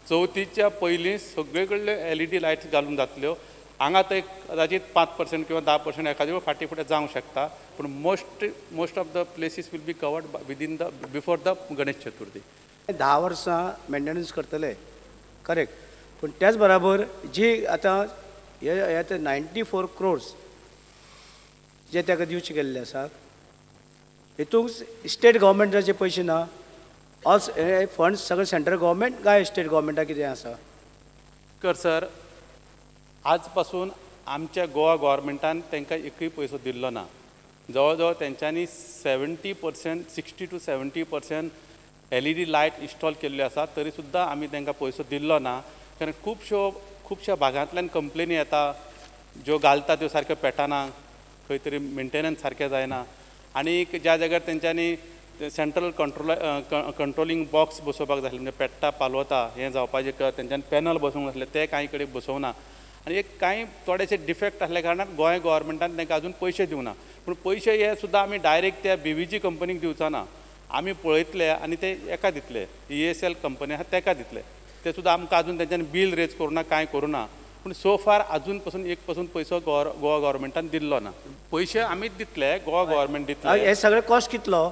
चवथीच्या पयलीं सगळे कडल्यो LED लायट्स घालून जातल्यो. हांगा तर एक कदाचित 5% किंवा 10% एखाद्या फाटी फुडें जावंक शकता, पूण most of the places will be covered within the before the Ganesh Chaturthi. 10 वर्सां मेंटेनन्स करतले करेक्ट, पूण त्याच बरोबर जी आतां हे 94 crores जे ताका दिवचे गेल्ले आसा, हितूंक स्टेट गव्हर्मेंटाचे पयशे ना, ऑल हे फंड्स सगळे सेंट्रल गव्हर्मेंट काय स्टेट गव्हर्मेंटा कितें आसा? सर आज पासून आमच्या गोवा गव्हर्मेंटान तांकां एकूय पयसो दिल्लो ना. जवळ जवळ तेंच्यांनी 70% 60 to 70% LED लायट इन्स्टॉल केल्ल्यो आसा, तरी सुद्दां आमी तांकां पयसो दिल्लो ना. कारण खुबश्या भागांतल्यान कंप्लेनी येता, ज्यो घालता त्यो सारक्यो पेटना, खंय तरी मेंटेनन्स सारकें जायना. आनी ज्या जाग्यार तेंच्यांनी सेंट्रल कंट्रोलिंग बॉक्स बसोवपाक जाय, म्हणजे पेट्टा पालवता हें जावपाचें तेंच्यांनी पॅनल बसोवंक जाय, ते कांय कडेन बसोवना. आनी एक कांय थोडेशे डिफेक्ट आसल्या कारणान गोंय गव्हर्मेंटान तांकां अजून पयशे दिवना. पूण पयशे हे सुद्दां आमी डायरेक्ट त्या BVG कंपनीक दिवचा ना. आमी पळयतले आनी ते एका दितले, ESL कंपनी आसा ताका दितले. ते सुद्दां आमकां अजून तेंच्यांनी बील रेज करूना, कांय करूना. पूण सो फार अजून पासून एक पासून पयसो गोवा गव्हर्मेंटान दिल्लो ना. पयशे आमीच दितले, गोवा गव्हर्मेंट दितले. हे सगळे कॉस्ट कितलो?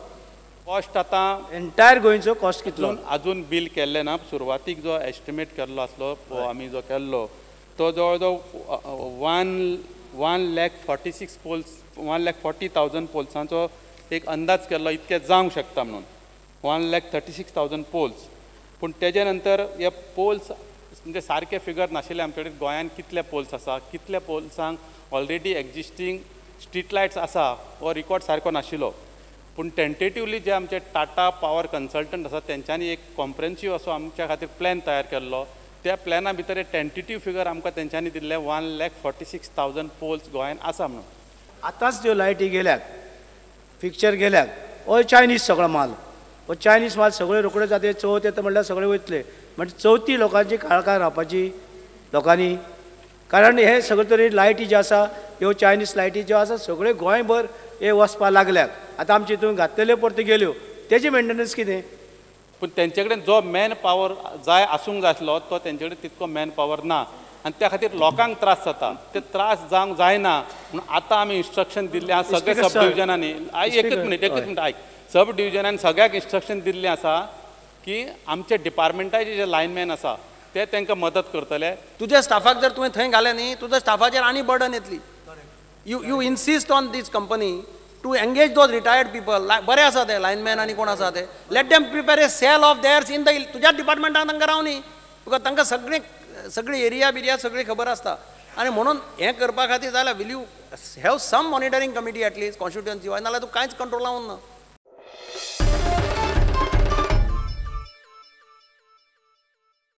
कॉस्ट आतां एंटायर गोंयचो कॉस्ट कितलो? अजून बील केल्ले ना. सुरवातीक जो एस्टिमेट केल्लो आसलो आमी जो केल्लो तो जवळ जवळ 1,46,000 पोल्स 1,40,000 पोल्सांचो एक अंदाज केल्लो, इतके जावंक शकता म्हणून 1,36,000 पोल्स. पूण तेजे नंतर हे पोल्स म्हणजे सारके फिगर नाशिल्ले आमचे कडेन. गोंयांत कितले पोल्स आसा, कितल्या पोल्सांक ऑलरेडी एक्जिस्टींग स्ट्रीट लायट्स आसा हो रिकॉर्ड सारको नाशिल्लो. पूण टेंटेटिवली जे आमचे टाटा पावर कन्सल्टंट आसा तेंच्यांनी एक कॉम्प्रेन्सिव्ह असो आमच्या खातीर प्लॅन तयार केल्लो. त्या प्लॅना भितर एक टेंटेटिव्ह फिगर आमकां तेंच्यांनी दिल्ले 1,46,000 पोल्स गोंयांत आसा म्हणून. आतांच त्यो लायटी गेल्यात, फिक्चर गेल्यात, हो चायनीज सगळो माल, हो चायनीज माल सगळे रोखडे जाते. चवथ येता म्हणल्यार सगळे वयतले. म्हणजे चवथी लोकांची काळखां रावपाची लोकांनी, कारण हे सगळे तरी लायटी ज्यो आसा ह्यो चायनीज लायटी ज्यो आसा सगळे गोंयभर हे वचपाक लागल्यात. आतां आमचे हितून घातलेल्यो परतो गेल्यो, तेजे मेंटेनन्स कितें? पूण तेंचे कडेन जो मॅन पावर जाय आसूंक जाय आसलो तो तेंचे कडेन तितको मॅन पावर ना. आनी त्या खातीर लोकांक त्रास जाता. ते त्रास जावंक जायना म्हणून आतां आमी इन्स्ट्रक्शन दिल्लें आसा सगळ्या सब डिविजनांनी. एकच मिनीट आयक. सब डिविजनान सगळ्याक इन्स्ट्रक्शन दिल्लें आसा की आमचे डिपार्टमेंटाचे जे लायनमॅन आसा ते तांकां मदत करतले. तुज्या स्टाफाक जर तुवें थंय घालें न्ही, तुज्या स्टाफाचेर आनी बर्डन येतली. You insist on this company to engage those retired people. बरे आसा ते लायनमॅन आनी कोण आसा ते, let them prepare a cell of theirs in the तुज्या डिपार्टमेंटान तांकां राव न्ही. तुका तांकां सगळी एरिया बिरिया सगळी खबर आसता. आनी म्हणून हें करपा खातीर जाल्यार will you have some monitoring committee at least constituency wise, नाल्यार तूं कांयच कंट्रोलावून ना.